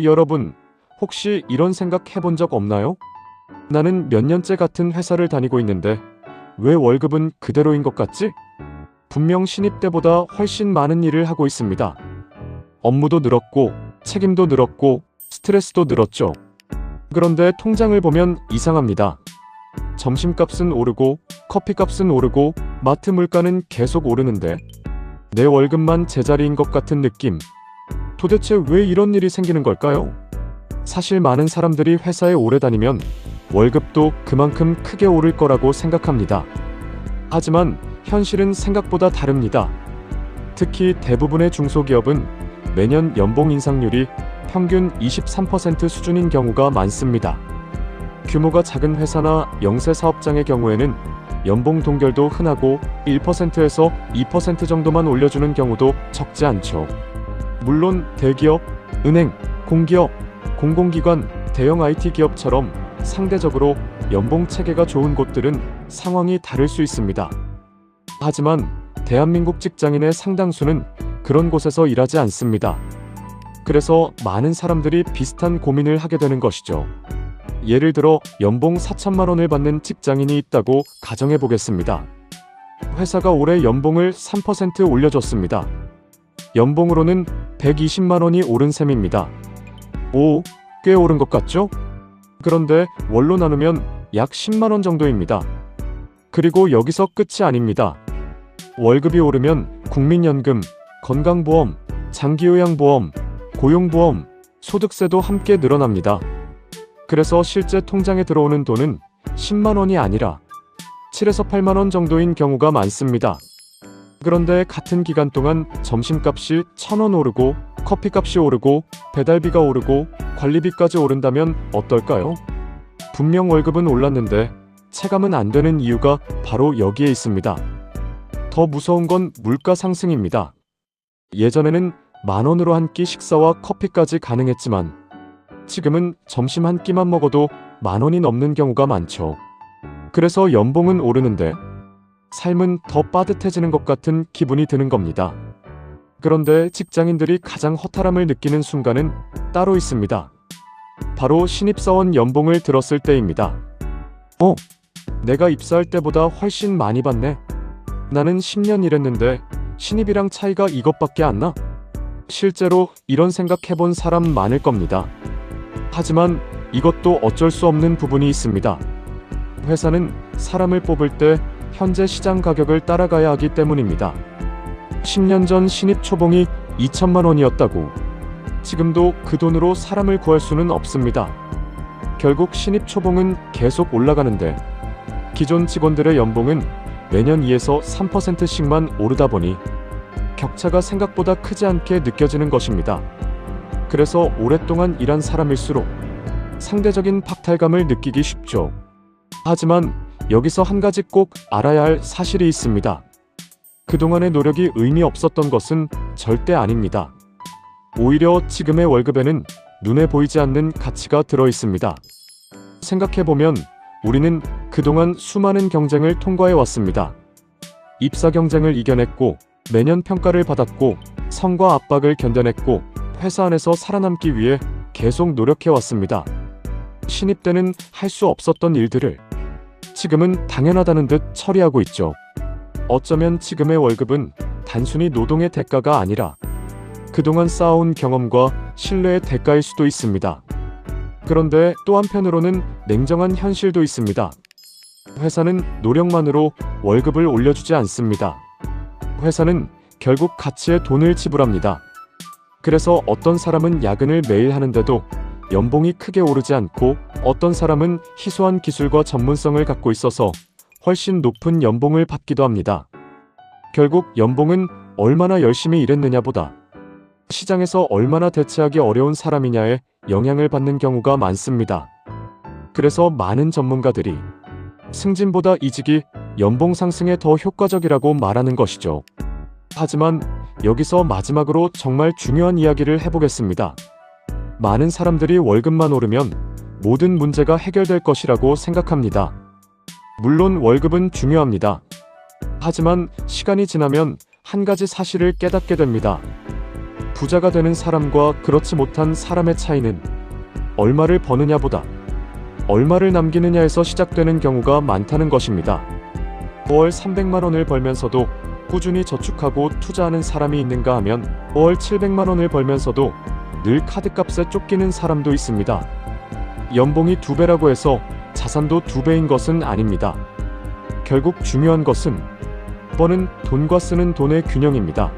여러분, 혹시 이런 생각 해본 적 없나요? 나는 몇 년째 같은 회사를 다니고 있는데 왜 월급은 그대로인 것 같지? 분명 신입 때보다 훨씬 많은 일을 하고 있습니다. 업무도 늘었고, 책임도 늘었고, 스트레스도 늘었죠. 그런데 통장을 보면 이상합니다. 점심값은 오르고, 커피값은 오르고, 마트 물가는 계속 오르는데 내 월급만 제자리인 것 같은 느낌. 도대체 왜 이런 일이 생기는 걸까요? 사실 많은 사람들이 회사에 오래 다니면 월급도 그만큼 크게 오를 거라고 생각합니다. 하지만 현실은 생각보다 다릅니다. 특히 대부분의 중소기업은 매년 연봉 인상률이 평균 23% 수준인 경우가 많습니다. 규모가 작은 회사나 영세 사업장의 경우에는 연봉 동결도 흔하고 1%에서 2% 정도만 올려주는 경우도 적지 않죠. 물론 대기업, 은행, 공기업, 공공기관, 대형 IT 기업처럼 상대적으로 연봉 체계가 좋은 곳들은 상황이 다를 수 있습니다. 하지만 대한민국 직장인의 상당수는 그런 곳에서 일하지 않습니다. 그래서 많은 사람들이 비슷한 고민을 하게 되는 것이죠. 예를 들어 연봉 4천만 원을 받는 직장인이 있다고 가정해 보겠습니다. 회사가 올해 연봉을 3% 올려줬습니다. 연봉으로는 120만 원이 오른 셈입니다. 오, 꽤 오른 것 같죠? 그런데 월로 나누면 약 10만 원 정도입니다. 그리고 여기서 끝이 아닙니다. 월급이 오르면 국민연금, 건강보험, 장기요양보험, 고용보험, 소득세도 함께 늘어납니다. 그래서 실제 통장에 들어오는 돈은 10만 원이 아니라 7에서 8만 원 정도인 경우가 많습니다. 그런데 같은 기간 동안 점심값이 1,000원 오르고 커피값이 오르고 배달비가 오르고 관리비까지 오른다면 어떨까요? 분명 월급은 올랐는데 체감은 안 되는 이유가 바로 여기에 있습니다. 더 무서운 건 물가 상승입니다. 예전에는 10,000원으로 한 끼 식사와 커피까지 가능했지만 지금은 점심 한 끼만 먹어도 10,000원이 넘는 경우가 많죠. 그래서 연봉은 오르는데 삶은 더 빠듯해지는 것 같은 기분이 드는 겁니다. 그런데 직장인들이 가장 허탈함을 느끼는 순간은 따로 있습니다. 바로 신입사원 연봉을 들었을 때입니다. 내가 입사할 때보다 훨씬 많이 받네. 나는 10년 일했는데 신입이랑 차이가 이것밖에 안 나? 실제로 이런 생각 해본 사람 많을 겁니다. 하지만 이것도 어쩔 수 없는 부분이 있습니다. 회사는 사람을 뽑을 때 현재 시장 가격을 따라가야 하기 때문입니다. 10년 전 신입 초봉이 2천만 원이었다고 지금도 그 돈으로 사람을 구할 수는 없습니다. 결국 신입 초봉은 계속 올라가는데 기존 직원들의 연봉은 매년 2에서 3%씩만 오르다 보니 격차가 생각보다 크지 않게 느껴지는 것입니다. 그래서 오랫동안 일한 사람일수록 상대적인 박탈감을 느끼기 쉽죠. 하지만 여기서 한 가지 꼭 알아야 할 사실이 있습니다. 그동안의 노력이 의미 없었던 것은 절대 아닙니다. 오히려 지금의 월급에는 눈에 보이지 않는 가치가 들어 있습니다. 생각해보면 우리는 그동안 수많은 경쟁을 통과해 왔습니다. 입사 경쟁을 이겨냈고, 매년 평가를 받았고, 성과 압박을 견뎌냈고, 회사 안에서 살아남기 위해 계속 노력해 왔습니다. 신입 때는 할 수 없었던 일들을 지금은 당연하다는 듯 처리하고 있죠. 어쩌면 지금의 월급은 단순히 노동의 대가가 아니라 그동안 쌓아온 경험과 신뢰의 대가일 수도 있습니다. 그런데 또 한편으로는 냉정한 현실도 있습니다. 회사는 노력만으로 월급을 올려주지 않습니다. 회사는 결국 가치에 돈을 지불합니다. 그래서 어떤 사람은 야근을 매일 하는데도 연봉이 크게 오르지 않고 어떤 사람은 희소한 기술과 전문성을 갖고 있어서 훨씬 높은 연봉을 받기도 합니다. 결국 연봉은 얼마나 열심히 일했느냐보다 시장에서 얼마나 대체하기 어려운 사람이냐에 영향을 받는 경우가 많습니다. 그래서 많은 전문가들이 승진보다 이직이 연봉 상승에 더 효과적이라고 말하는 것이죠. 하지만 여기서 마지막으로 정말 중요한 이야기를 해보겠습니다. 많은 사람들이 월급만 오르면 모든 문제가 해결될 것이라고 생각합니다. 물론 월급은 중요합니다. 하지만 시간이 지나면 한 가지 사실을 깨닫게 됩니다. 부자가 되는 사람과 그렇지 못한 사람의 차이는 얼마를 버느냐보다 얼마를 남기느냐에서 시작되는 경우가 많다는 것입니다. 월 300만 원을 벌면서도 꾸준히 저축하고 투자하는 사람이 있는가 하면 월 700만 원을 벌면서도 늘 카드값에 쫓기는 사람도 있습니다. 연봉이 2배라고 해서 자산도 2배인 것은 아닙니다. 결국 중요한 것은 버는 돈과 쓰는 돈의 균형입니다.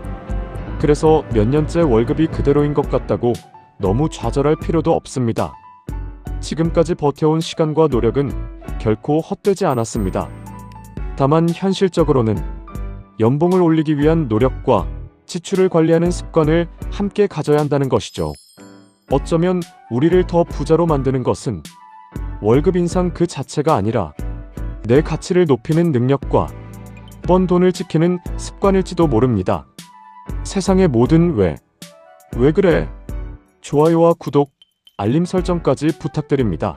그래서 몇 년째 월급이 그대로인 것 같다고 너무 좌절할 필요도 없습니다. 지금까지 버텨온 시간과 노력은 결코 헛되지 않았습니다. 다만 현실적으로는 연봉을 올리기 위한 노력과 지출을 관리하는 습관을 함께 가져야 한다는 것이죠. 어쩌면 우리를 더 부자로 만드는 것은 월급 인상 그 자체가 아니라 내 가치를 높이는 능력과 번 돈을 지키는 습관일지도 모릅니다. 세상의 모든 왜 그래? 좋아요와 구독, 알림 설정까지 부탁드립니다.